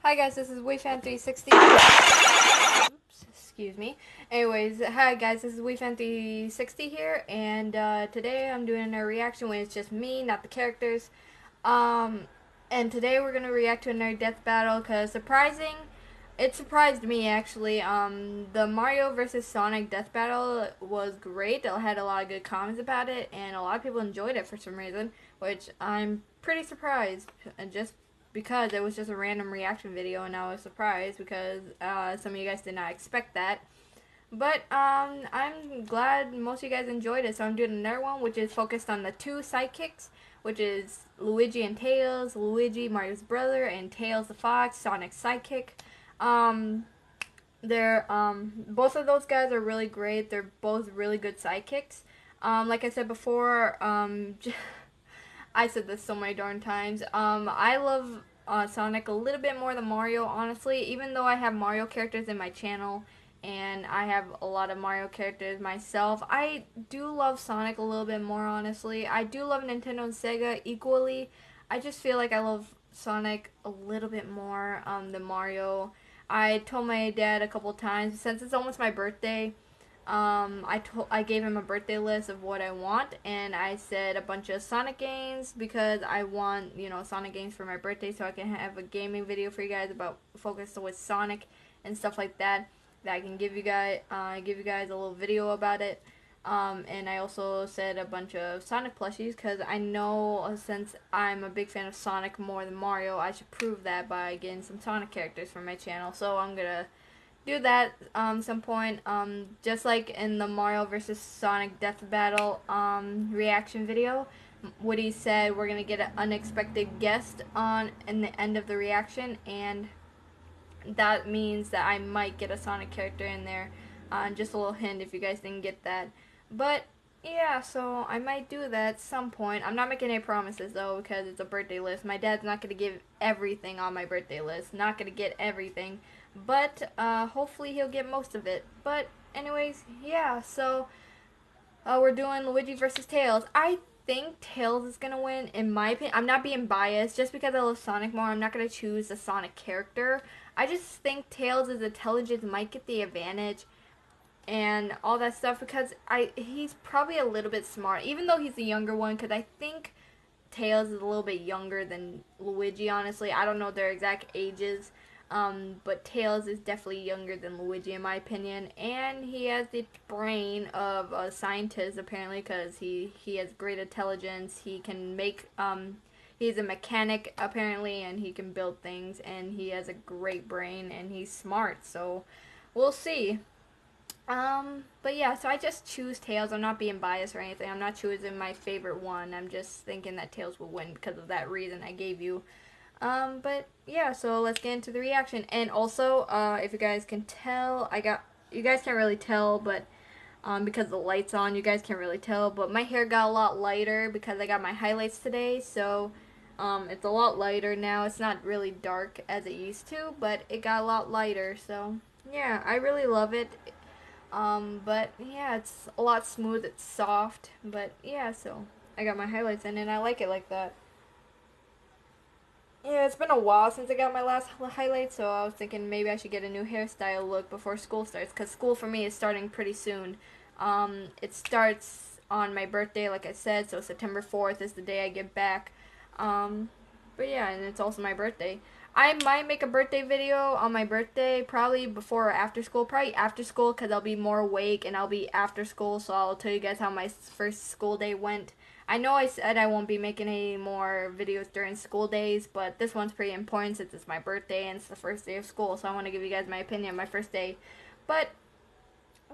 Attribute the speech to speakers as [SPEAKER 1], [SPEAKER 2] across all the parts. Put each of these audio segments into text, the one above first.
[SPEAKER 1] Hi guys, this is Fan360. Oops, excuse me. Anyways, hi guys, this is Fan360 here, and today I'm doing a reaction when it's just me, not the characters. Um, and today we're gonna react to another death battle because it surprised me actually. The Mario versus Sonic death battle was great. I had a lot of good comments about it, and a lot of people enjoyed it for some reason, which I'm pretty surprised. And just because it was just a random reaction video, and I was surprised because some of you guys did not expect that. But I'm glad most of you guys enjoyed it. So I'm doing another one, which is focused on the two sidekicks, which is Luigi and Tails. Luigi, Mario's brother, and Tails the fox, Sonic's sidekick. Um, they're both of those guys are really great. They're both really good sidekicks. Like I said before, I said this so many darn times. I love Sonic a little bit more than Mario, honestly. Even though I have Mario characters in my channel, and I have a lot of Mario characters myself, I do love Sonic a little bit more, honestly. I do love Nintendo and Sega equally. I just feel like I love Sonic a little bit more than Mario. I told my dad a couple times, since it's almost my birthday, I gave him a birthday list of what I want, and I said a bunch of Sonic games because I want, Sonic games for my birthday, so I can have a gaming video for you guys about focused with Sonic and stuff like that. That I can give you guys a little video about it. And I also said a bunch of Sonic plushies because I know since I'm a big fan of Sonic more than Mario, I should prove that by getting some Sonic characters for my channel. So I'm gonna do that some point. Just like in the Mario versus Sonic death battle reaction video, Woody said we're gonna get an unexpected guest on in the end of the reaction, and that means that I might get a Sonic character in there. Just a little hint if you guys didn't get that. But yeah, so I might do that at some point. I'm not making any promises though because it's a birthday list. My dad's not gonna give everything on my birthday list. Not gonna get everything, but hopefully he'll get most of it. But anyways, yeah. So we're doing Luigi versus Tails. I think Tails is gonna win. In my opinion, I'm not being biased. Just because I love Sonic more, I'm not gonna choose the Sonic character. I just think Tails' intelligence might get the advantage and all that stuff because he's probably a little bit smart, even though he's the younger one. Because I think Tails is a little bit younger than Luigi. Honestly, I don't know their exact ages. But Tails is definitely younger than Luigi in my opinion, and he has the brain of a scientist apparently because he has great intelligence. He can make he's a mechanic apparently, and he can build things, and he has a great brain, and he's smart. So we'll see. But yeah, so I just choose Tails. I'm not being biased or anything. I'm not choosing my favorite one. I'm just thinking that Tails will win because of that reason I gave you. But yeah, so let's get into the reaction. And also, if you guys can tell, you guys can't really tell, but because the light's on, you guys can't really tell, but my hair got a lot lighter because I got my highlights today, so it's a lot lighter now. It's not really dark as it used to, but it got a lot lighter, so yeah, I really love it. But yeah, it's a lot smooth, it's soft, but yeah, so I got my highlights in and I like it like that. Yeah, it's been a while since I got my last highlight, so I was thinking maybe I should get a new hairstyle look before school starts, because school for me is starting pretty soon. It starts on my birthday, like I said, so September 4th is the day I get back. Um, but yeah, and it's also my birthday. I might make a birthday video on my birthday, probably before or after school. Probably after school, because I'll be more awake and I'll be after school, so I'll tell you guys how my first school day went. I know I said I won't be making any more videos during school days, but this one's pretty important since it's my birthday and it's the first day of school, so I want to give you guys my opinion on my first day. But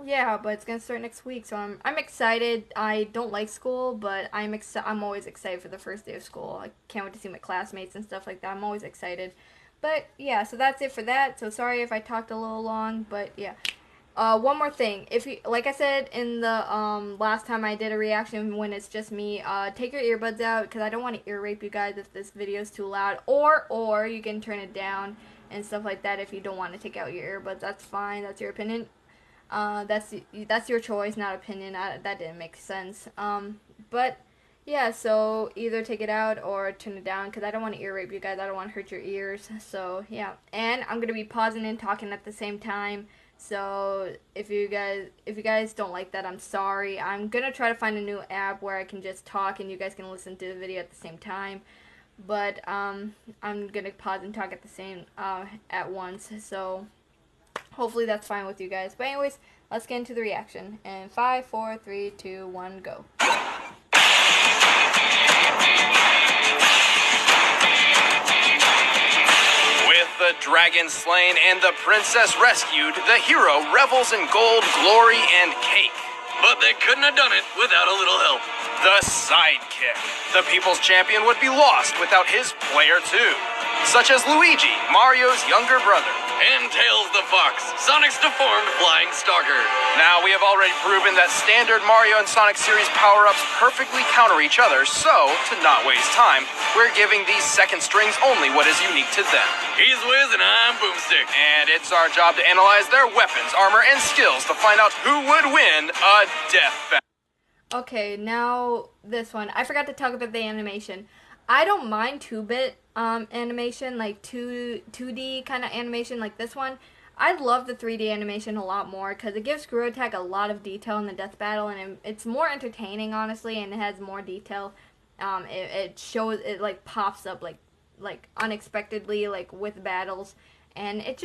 [SPEAKER 1] yeah, but it's gonna start next week, so I'm excited. I don't like school, but I'm always excited for the first day of school. I can't wait to see my classmates and stuff like that. I'm always excited. But yeah, so that's it for that. So sorry if I talked a little long, but yeah. One more thing. If you, like I said in the last time I did a reaction when it's just me, take your earbuds out because I don't want to ear rape you guys if this video is too loud. Or you can turn it down and stuff like that if you don't want to take out your earbuds. That's fine. That's your opinion. That's your choice, not opinion. That didn't make sense. But yeah, so either take it out or turn it down because I don't want to ear rape you guys. I don't want to hurt your ears. So yeah, and I'm gonna be pausing and talking at the same time. So if you guys don't like that, I'm sorry. I'm gonna try to find a new app where I can just talk and you guys can listen to the video at the same time. But I'm gonna pause and talk at the same at once. So hopefully that's fine with you guys. But anyways, let's get into the reaction. And 5, 4, 3, 2, 1, go.
[SPEAKER 2] With the dragon slain and the princess rescued, the hero revels in gold, glory, and cake. But they couldn't have done it without a little help. The sidekick. The people's champion would be lost without his player too. Such as Luigi, Mario's younger brother. And Tails the Fox, Sonic's deformed flying stalker. Now we have already proven that standard Mario and Sonic series power-ups perfectly counter each other, so, to not waste time, we're giving these second strings only what is unique to them. He's Wiz and I'm Boomstick. And it's our job to analyze their weapons, armor, and skills to find out who would win a death battle.
[SPEAKER 1] Okay, now this one. I forgot to talk about the animation. I don't mind 2-bit animation, like 2D kind of animation like this one. I love the 3D animation a lot more because it gives Screw Attack a lot of detail in the death battle, and it's more entertaining, honestly, and it has more detail. It shows, it like pops up like unexpectedly, like with battles, and it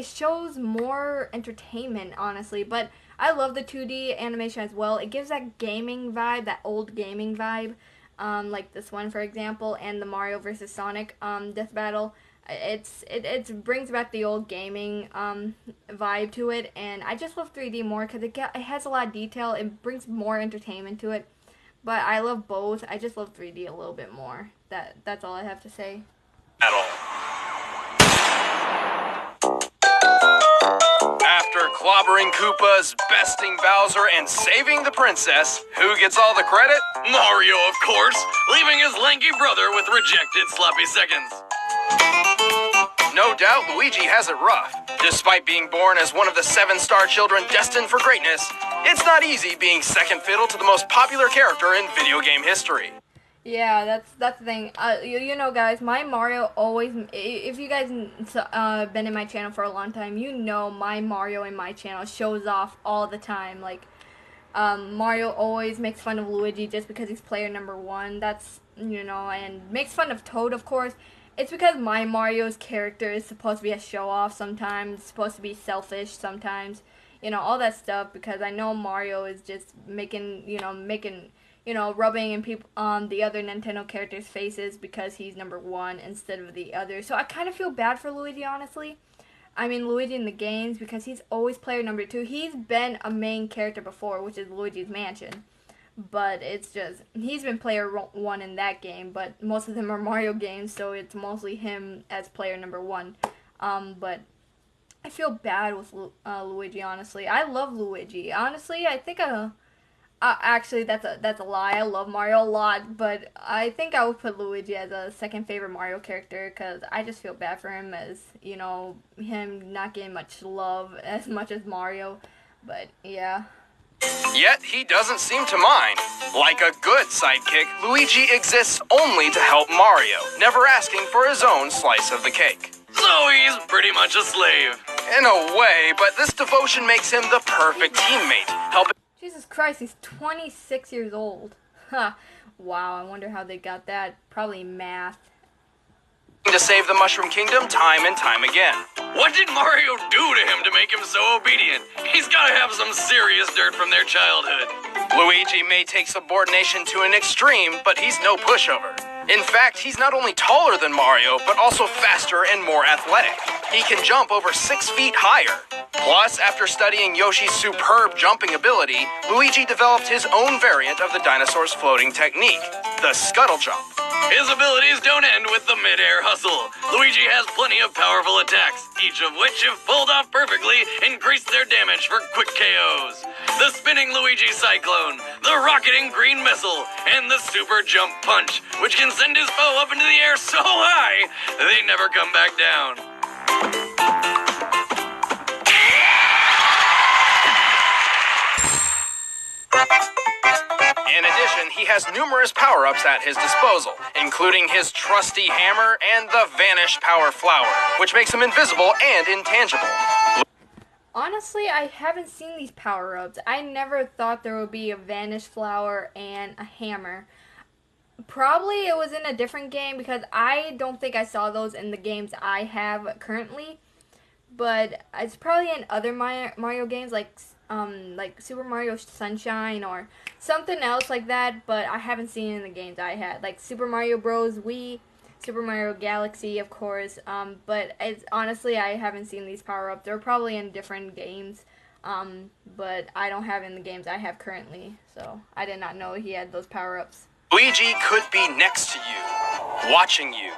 [SPEAKER 1] shows more entertainment, honestly. But I love the 2D animation as well. It gives that gaming vibe, that old gaming vibe. Like this one, for example, and the Mario vs. Sonic death battle. It brings back the old gaming vibe to it, and I just love 3D more because it has a lot of detail. It brings more entertainment to it, but I love both. I just love 3D a little bit more. That's all I have to say.
[SPEAKER 2] After clobbering Koopas, besting Bowser, and saving the princess, who gets all the credit? Mario, of course, leaving his lanky brother with rejected sloppy seconds. No doubt Luigi has it rough. Despite being born as one of the 7-star children destined for greatness, it's not easy being second fiddle to the most popular character in video game history.
[SPEAKER 1] Yeah, that's the thing. You know, guys, my Mario always. If you guys been in my channel for a long time, you know my Mario in my channel shows off all the time. Like, Mario always makes fun of Luigi just because he's player number 1. That's, you know, and makes fun of Toad, of course. It's because my Mario's character is supposed to be a show off sometimes, supposed to be selfish sometimes, you know, all that stuff. Because I know Mario is just making rubbing in the other Nintendo characters' faces because he's number 1 instead of the other. So I kind of feel bad for Luigi, honestly. I mean, Luigi in the games, because he's always player number 2. He's been a main character before, which is Luigi's Mansion. But it's just, he's been player 1 in that game, but most of them are Mario games, so it's mostly him as player number 1. But I feel bad with Luigi, honestly. I love Luigi. Honestly, I think actually, that's a lie. I love Mario a lot, but I think I would put Luigi as a second favorite Mario character because I just feel bad for him, as, you know, him not getting much love as much as Mario. But yeah.
[SPEAKER 2] Yet he doesn't seem to mind. Like a good sidekick, Luigi exists only to help Mario, never asking for his own slice of the cake. So he's pretty much a slave. In a way, but this devotion makes him the perfect teammate, helping.
[SPEAKER 1] Jesus Christ, he's 26 years old. Ha. Wow, I wonder how they got that. Probably math.
[SPEAKER 2] To save the Mushroom Kingdom time and time again. What did Mario do to him to make him so obedient? He's gotta have some serious dirt from their childhood. Luigi may take subordination to an extreme, but he's no pushover. In fact, he's not only taller than Mario, but also faster and more athletic. He can jump over 6 feet higher. Plus, after studying Yoshi's superb jumping ability, Luigi developed his own variant of the dinosaur's floating technique, the scuttle jump. His abilities don't end with the mid-air hustle. Luigi has plenty of powerful attacks, each of which, if pulled off perfectly, increase their damage for quick KOs. The spinning Luigi Cyclone, the rocketing green missile, and the super jump punch, which can send his foe up into the air so high, they never come back down. In addition, he has numerous power-ups at his disposal, including his trusty hammer and the Vanish Power Flower, which makes him invisible and intangible.
[SPEAKER 1] Honestly, I haven't seen these power-ups. I never thought there would be a Vanish Flower and a hammer. Probably it was in a different game because I don't think I saw those in the games I have currently. But it's probably in other Mario games like Super Mario Sunshine or something else like that. But I haven't seen it in the games I had, like Super Mario Bros. Wii, Super Mario Galaxy, of course. But honestly, I haven't seen these power-ups. They're probably in different games. But I don't have in the games I have currently. So I did not know he had those power-ups.
[SPEAKER 2] Luigi could be next to you, watching you,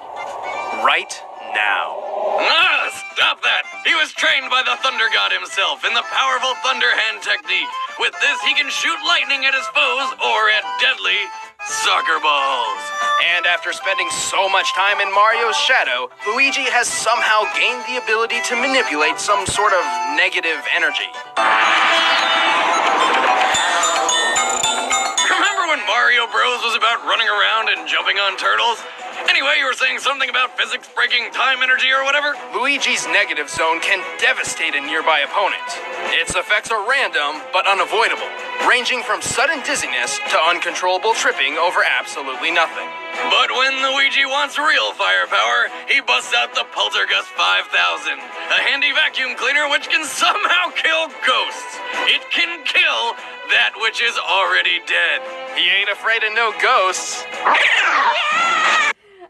[SPEAKER 2] right now. Ah, stop that! He was trained by the Thunder God himself in the powerful Thunder Hand technique. With this, he can shoot lightning at his foes or at deadly soccer balls. And after spending so much time in Mario's shadow, Luigi has somehow gained the ability to manipulate some sort of negative energy. Remember when Mario Bros was about running around and jumping on turtles? Anyway, you were saying something about physics-breaking time energy or whatever? Luigi's negative zone can devastate a nearby opponent. Its effects are random, but unavoidable, ranging from sudden dizziness to uncontrollable tripping over absolutely nothing. But when Luigi wants real firepower, he busts out the Poltergust 5000, a handy vacuum cleaner which can somehow kill ghosts. It can kill that which is already dead. He ain't afraid of no ghosts.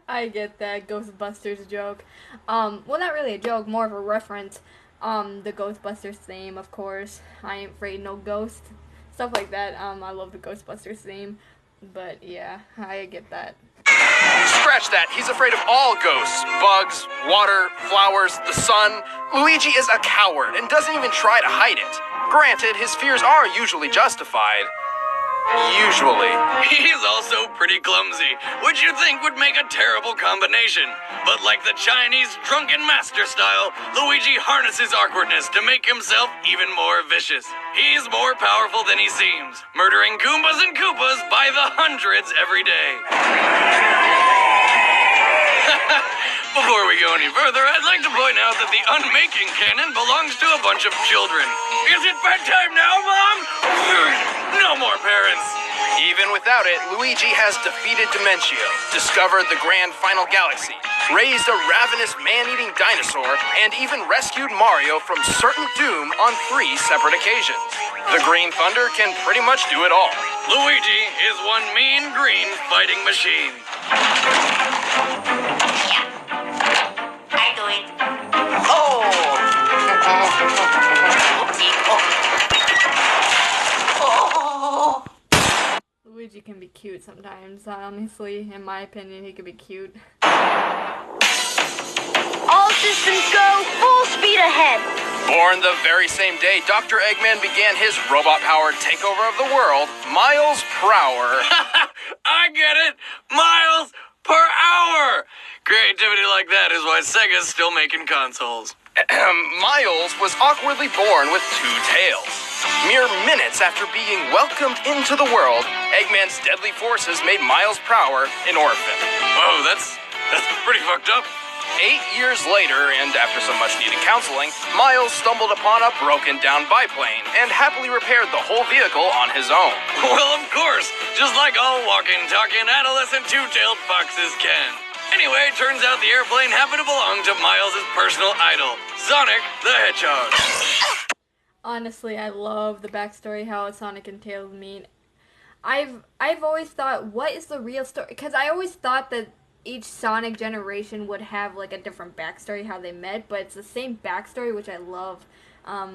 [SPEAKER 1] I get that Ghostbusters joke. Well, not really a joke, more of a reference. The Ghostbusters theme, of course. I ain't afraid no ghost. Stuff like that. I love the Ghostbusters theme. But yeah, I get that.
[SPEAKER 2] Scratch that. He's afraid of all ghosts. Bugs, water, flowers, the sun. Luigi is a coward and doesn't even try to hide it. Granted, his fears are usually justified. Usually. He's also pretty clumsy, which you'd think would make a terrible combination. But like the Chinese drunken master style, Luigi harnesses awkwardness to make himself even more vicious. He's more powerful than he seems, murdering Goombas and Koopas by the hundreds every day. Before we go any further, I'd like to point out that the unmaking cannon belongs to a bunch of children. Is it bedtime now, Mom? No more parents. Even without it, Luigi has defeated Dimentio, discovered the Grand Final Galaxy, raised a ravenous man-eating dinosaur, and even rescued Mario from certain doom on 3 separate occasions. The Green Thunder can pretty much do it all. Luigi is one mean green fighting machine.
[SPEAKER 3] I do it. Oh! Oh!
[SPEAKER 1] Luigi can be cute sometimes, honestly. In my opinion, he can be cute.
[SPEAKER 3] All systems go, full speed ahead.
[SPEAKER 2] Born the very same day Dr. Eggman began his robot-powered takeover of the world, Miles per hour. I get it! Miles per hour! Creativity like that is why Sega's still making consoles. Miles was awkwardly born with 2 tails. Mere minutes after being welcomed into the world, Eggman's deadly forces made Miles per hour an orphan. Whoa, that's pretty fucked up. 8 years later, and after some much-needed counseling, Miles stumbled upon a broken-down biplane and happily repaired the whole vehicle on his own. Well, of course, just like all walking, talking, adolescent 2-tailed foxes can. Anyway, turns out the airplane happened to belong to Miles' personal idol, Sonic the Hedgehog.
[SPEAKER 1] Honestly, I love the backstory, how Sonic and Tails meet. I've always thought, what is the real story? Because I always thought that each Sonic generation would have like a different backstory, how they met, but it's the same backstory, which I love,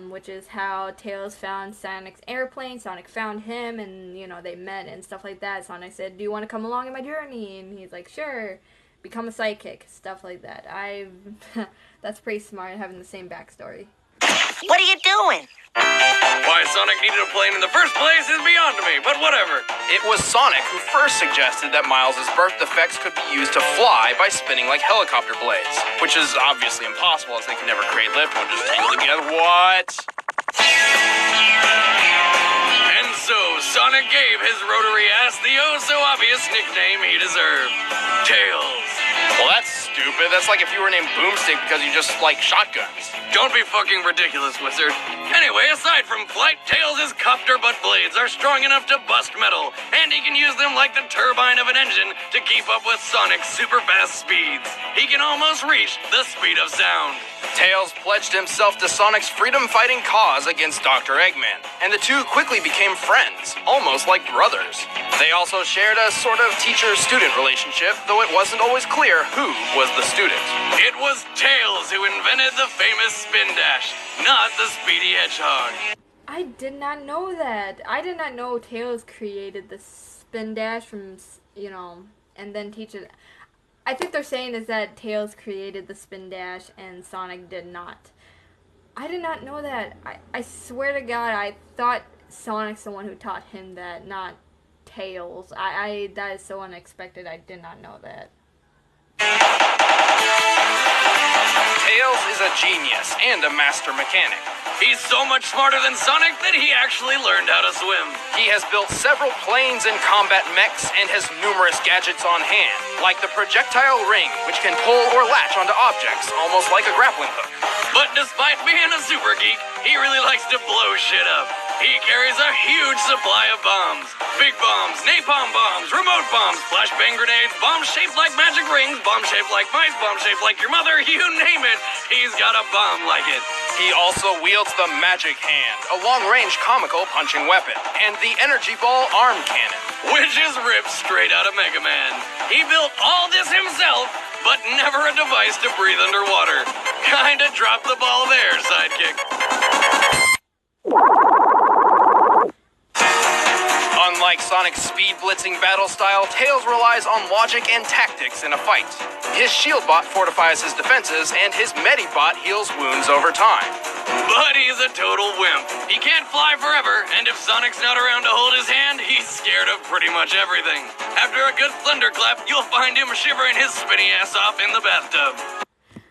[SPEAKER 1] which is how Tails found Sonic's airplane, Sonic found him, and, you know, they met and stuff like that. Sonic said, do you want to come along in my journey? And he's like, sure, become a sidekick, stuff like that. That's pretty smart, having the same backstory.
[SPEAKER 3] What are you doing?
[SPEAKER 2] Why Sonic needed a plane in the first place is beyond me, but whatever. It was Sonic who first suggested that Miles' birth defects could be used to fly by spinning like helicopter blades, which is obviously impossible as they can never create lift when just tangled together. What? And so Sonic gave his rotary ass the oh-so-obvious nickname he deserved. Tails.
[SPEAKER 4] Well, that's stupid. That's like if you were named Boomstick because you just like shotguns.
[SPEAKER 2] Don't be fucking ridiculous, Wizard. Anyway, aside from flight, Tails' copter butt blades are strong enough to bust metal, and he can use them like the turbine of an engine to keep up with Sonic's super fast speeds. He can almost reach the speed of sound.
[SPEAKER 4] Tails pledged himself to Sonic's freedom-fighting cause against Dr. Eggman, and the two quickly became friends, almost like brothers. They also shared a sort of teacher-student relationship, though it wasn't always clear who was the student.
[SPEAKER 2] It was Tails who invented the famous spin dash, not the Speedy Hedgehog.
[SPEAKER 1] I did not know that. I did not know Tails created the spin dash from, and then teach it. I think they're saying is that Tails created the spin dash and Sonic did not. I did not know that. I swear to God, I thought Sonic's the one who taught him that, not Tails. That is so unexpected. I did not know that.
[SPEAKER 4] Tails is a genius and a master mechanic.
[SPEAKER 2] He's so much smarter than Sonic that he actually learned how to swim.
[SPEAKER 4] He has built several planes and combat mechs and has numerous gadgets on hand, like the projectile ring, which can pull or latch onto objects, almost like a grappling hook.
[SPEAKER 2] But despite being a super geek, he really likes to blow shit up. He carries a huge supply of bombs. Big bombs, napalm bombs, remote bombs, flashbang grenades, bombs shaped like magic rings, bombs shaped like mice, bombs shaped like your mother, you name it. He's got a bomb like it.
[SPEAKER 4] He also wields the Magic Hand, a long-range comical punching weapon, and the Energy Ball arm cannon,
[SPEAKER 2] which is ripped straight out of Mega Man. He built all this himself, but never a device to breathe underwater. Kinda dropped the ball there, sidekick.
[SPEAKER 4] Unlike Sonic's speed-blitzing battle style, Tails relies on logic and tactics in a fight. His shield bot fortifies his defenses, and his Medibot heals wounds over time.
[SPEAKER 2] But he's a total wimp. He can't fly forever, and if Sonic's not around to hold his hand, he's scared of pretty much everything. After a good thunderclap, you'll find him shivering his spinny ass off in the bathtub.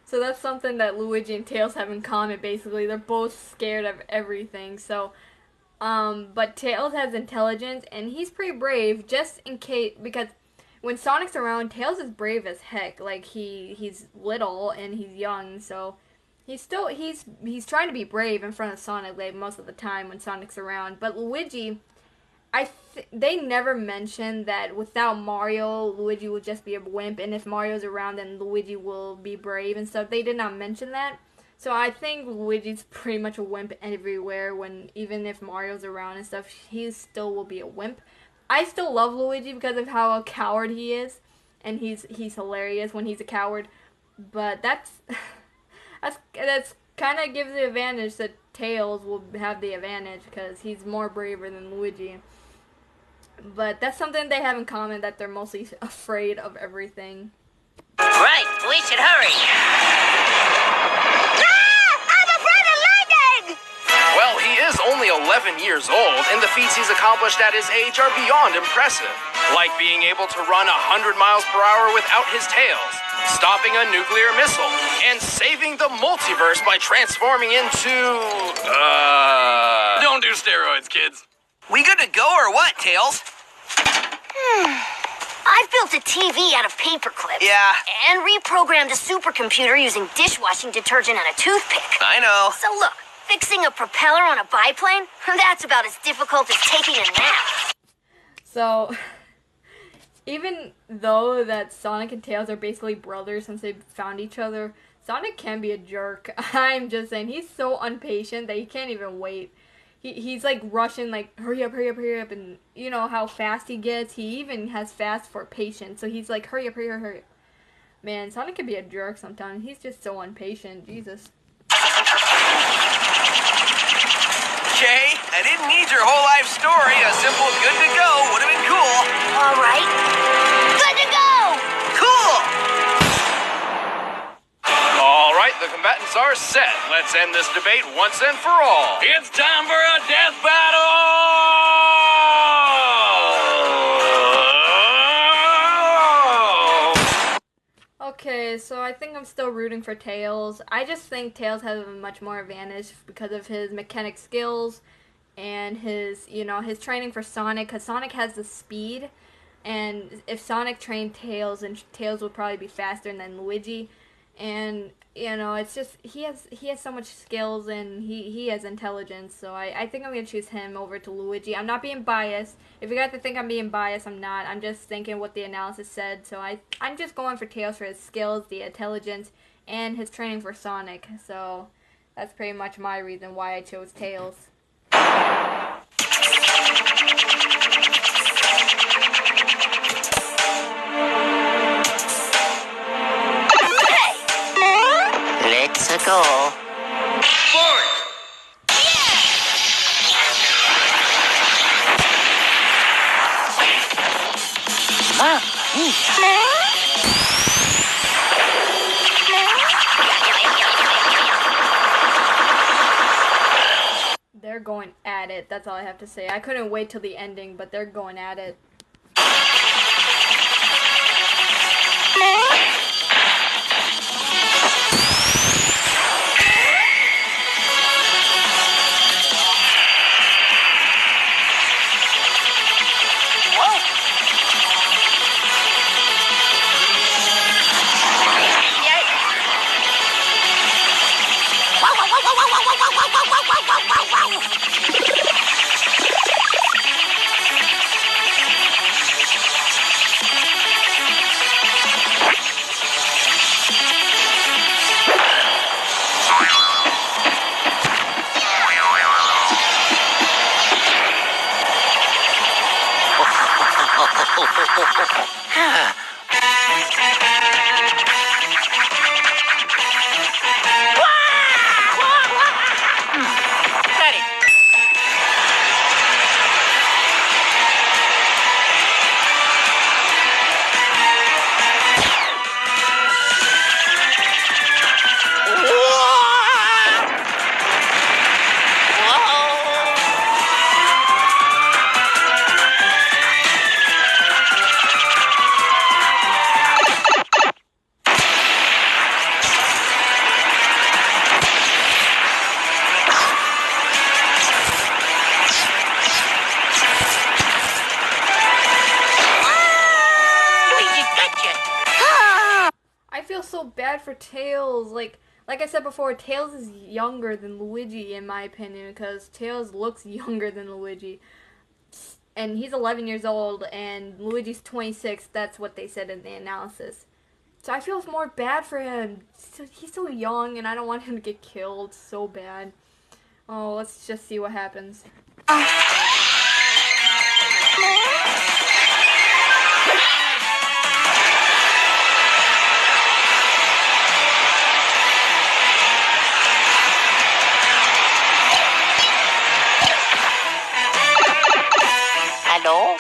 [SPEAKER 1] So that's something that Luigi and Tails have in common, basically. They're both scared of everything, so... but Tails has intelligence, and he's pretty brave, just in case, because when Sonic's around, Tails is brave as heck. Like, he's little, and he's young, so he's trying to be brave in front of Sonic, like, most of the time when Sonic's around. But Luigi, they never mention that without Mario, Luigi will just be a wimp, and if Mario's around, then Luigi will be brave and stuff. They did not mention that. So I think Luigi's pretty much a wimp everywhere, even if Mario's around and stuff, he still will be a wimp. I still love Luigi because of how a coward he is, and he's hilarious when he's a coward. But that's kind of gives the advantage that Tails will have the advantage because he's more braver than Luigi. But that's something they have in common, that they're mostly afraid of everything.
[SPEAKER 3] Right, we should hurry.
[SPEAKER 4] Well, he is only 11 years old, and the feats he's accomplished at his age are beyond impressive. Like being able to run 100 miles per hour without his tails, stopping a nuclear missile, and saving the multiverse by transforming into...
[SPEAKER 2] Don't do steroids, kids.
[SPEAKER 5] We good to go or what, Tails?
[SPEAKER 3] I built a TV out of paper clips.
[SPEAKER 5] Yeah.
[SPEAKER 3] And reprogrammed a supercomputer using dishwashing detergent and a toothpick.
[SPEAKER 5] I know.
[SPEAKER 3] So look, fixing a propeller on a biplane, that's about as difficult as taking a nap.
[SPEAKER 1] So, even though that Sonic and Tails are basically brothers since they found each other, Sonic can be a jerk. I'm just saying, he's so impatient that he can't even wait. He's like rushing, like, hurry up, and you know how fast he gets? He even has fast for patience, so he's like, hurry up. Man, Sonic can be a jerk sometimes. He's just so impatient, Jesus.
[SPEAKER 5] Okay, I didn't need your whole life story. A simple good to go would have been cool.
[SPEAKER 3] All right, good to go!
[SPEAKER 5] Cool!
[SPEAKER 4] All right, the combatants are set. Let's end this debate once and for all.
[SPEAKER 2] It's time for a death battle!
[SPEAKER 1] Okay, so I think I'm still rooting for Tails. I just think Tails has a much more advantage because of his mechanic skills and his, his training for Sonic, because Sonic has the speed, and if Sonic trained Tails, then Tails would probably be faster than Luigi, and it's just he has so much skills, and he has intelligence, so I think I'm gonna choose him over to Luigi. I'm not being biased. If you guys think I'm being biased, I'm not. I'm just thinking what the analysis said, so I'm just going for Tails for his skills, the intelligence, and his training for Sonic. So that's pretty much my reason why I chose Tails.
[SPEAKER 3] Let's go.
[SPEAKER 1] They're going at it. That's all I have to say. I couldn't wait till the ending, but they're going at it. I feel so bad for Tails. Like I said before, Tails is younger than Luigi in my opinion, because Tails looks younger than Luigi. And he's 11 years old, and Luigi's 26. That's what they said in the analysis. So I feel more bad for him. He's so young, and I don't want him to get killed so bad. Oh, let's just see what happens.
[SPEAKER 3] Hello?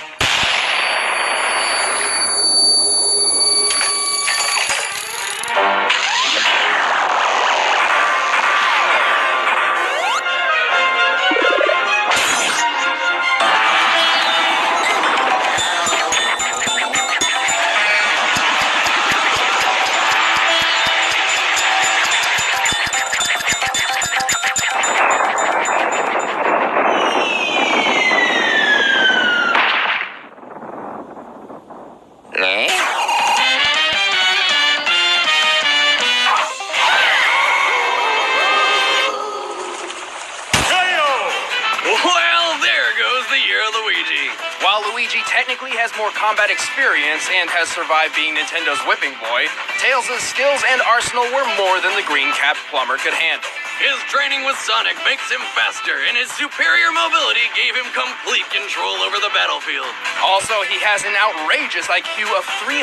[SPEAKER 4] While Luigi technically has more combat experience and has survived being Nintendo's whipping boy, Tails' skills and arsenal were more than the green-capped plumber could handle.
[SPEAKER 2] His training with Sonic makes him faster, and his superior mobility gave him complete control over the battlefield.
[SPEAKER 4] Also, he has an outrageous IQ of 300,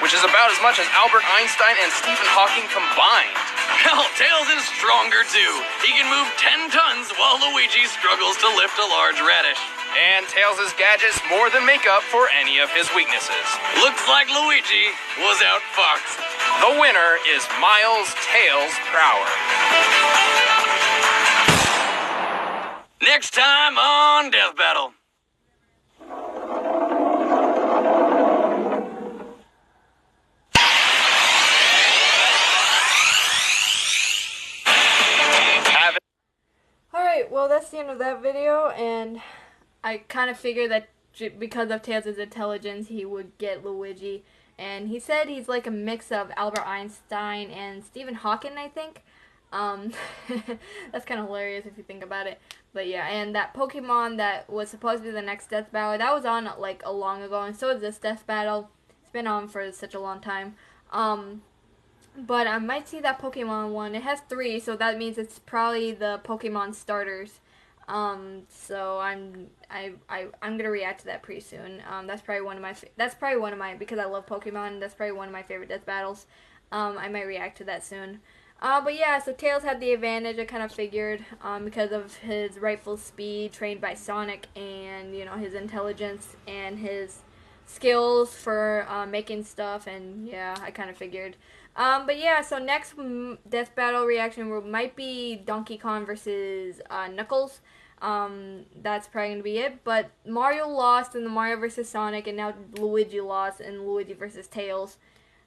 [SPEAKER 4] which is about as much as Albert Einstein and Stephen Hawking combined.
[SPEAKER 2] Hell, Tails is stronger too. He can move 10 tons while Luigi struggles to lift a large radish.
[SPEAKER 4] And Tails' gadgets more than make up for any of his weaknesses.
[SPEAKER 2] Looks like Luigi was outfoxed.
[SPEAKER 4] The winner is Miles Tails Prower.
[SPEAKER 2] Next time on Death Battle.
[SPEAKER 1] Alright, well so that's the end of that video, and I kind of figured that because of Tails' intelligence, he would get Luigi. And he said he's like a mix of Albert Einstein and Stephen Hawking, I think. Um, that's kind of hilarious if you think about it. But yeah, and that Pokemon that was supposed to be the next death battle, that was on like a long ago, and so is this death battle. It's been on for such a long time. But I might see that Pokemon one. It has 3, so that means it's probably the Pokemon starters. So I'm gonna react to that pretty soon. That's probably one of my because I love Pokemon. That's probably one of my favorite death battles. I might react to that soon. But yeah, so Tails had the advantage. I kind of figured because of his rightful speed, trained by Sonic, and you know his intelligence and his skills for making stuff. And yeah, I kind of figured. But yeah, so next death battle reaction might be Donkey Kong versus Knuckles. That's probably going to be it. But Mario lost in the Mario versus Sonic, and now Luigi lost in Luigi versus Tails.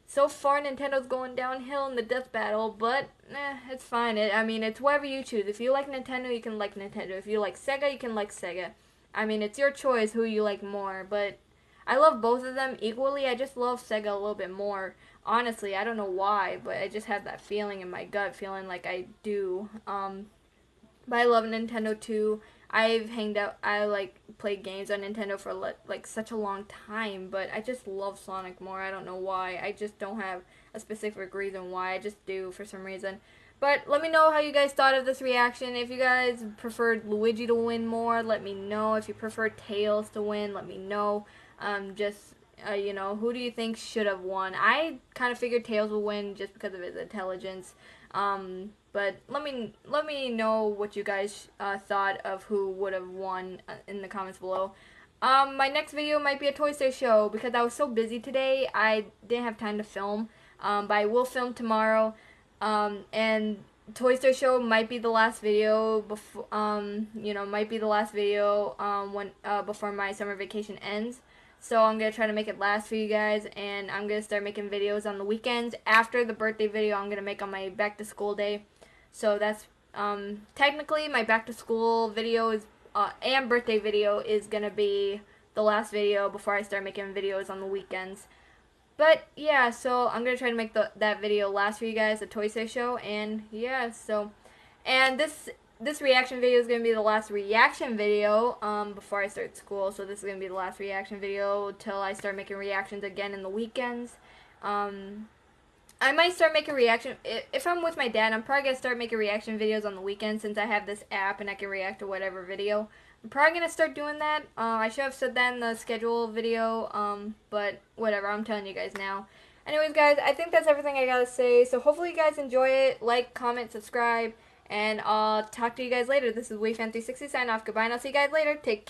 [SPEAKER 1] So far, Nintendo's going downhill in the death battle, but it's fine. I mean, it's whatever you choose. If you like Nintendo, you can like Nintendo. If you like Sega, you can like Sega. I mean, it's your choice who you like more, but I love both of them equally. I just love Sega a little bit more. Honestly, I don't know why, but I just have that feeling in my gut, feeling like I do. But I love Nintendo too. I like played games on Nintendo for like such a long time, but I just love Sonic more. I don't know why. I just don't have a specific reason why. I just do for some reason. But let me know how you guys thought of this reaction. If you guys preferred Luigi to win more, let me know. If you prefer Tails to win, let me know. You know, who do you think should have won? I kind of figured Tails would win just because of his intelligence. But let me know what you guys thought of who would have won in the comments below. My next video might be a Toy Story show because I was so busy today. I didn't have time to film. But I will film tomorrow. And Toy Story show might be the last video before. You know, might be the last video before my summer vacation ends. So I'm going to try to make it last for you guys, and I'm going to start making videos on the weekends after the birthday video I'm going to make on my back to school day. So that's technically my back to school video is and birthday video is going to be the last video before I start making videos on the weekends. But yeah, so I'm going to try to make that video last for you guys, the Toy Story show, and yeah, so, and this reaction video is going to be the last reaction video before I start school. So this is going to be the last reaction video till I start making reactions again in the weekends. I might start making reaction, if I'm with my dad, I'm probably going to start making reaction videos on the weekend since I have this app and I can react to whatever video. I'm probably going to start doing that. I should have said that in the schedule video, but whatever, I'm telling you guys now. Anyways, guys, I think that's everything I got to say. So hopefully you guys enjoy it. Like, comment, subscribe. And I'll talk to you guys later. This is Fan360 signing off. Goodbye, and I'll see you guys later. Take care.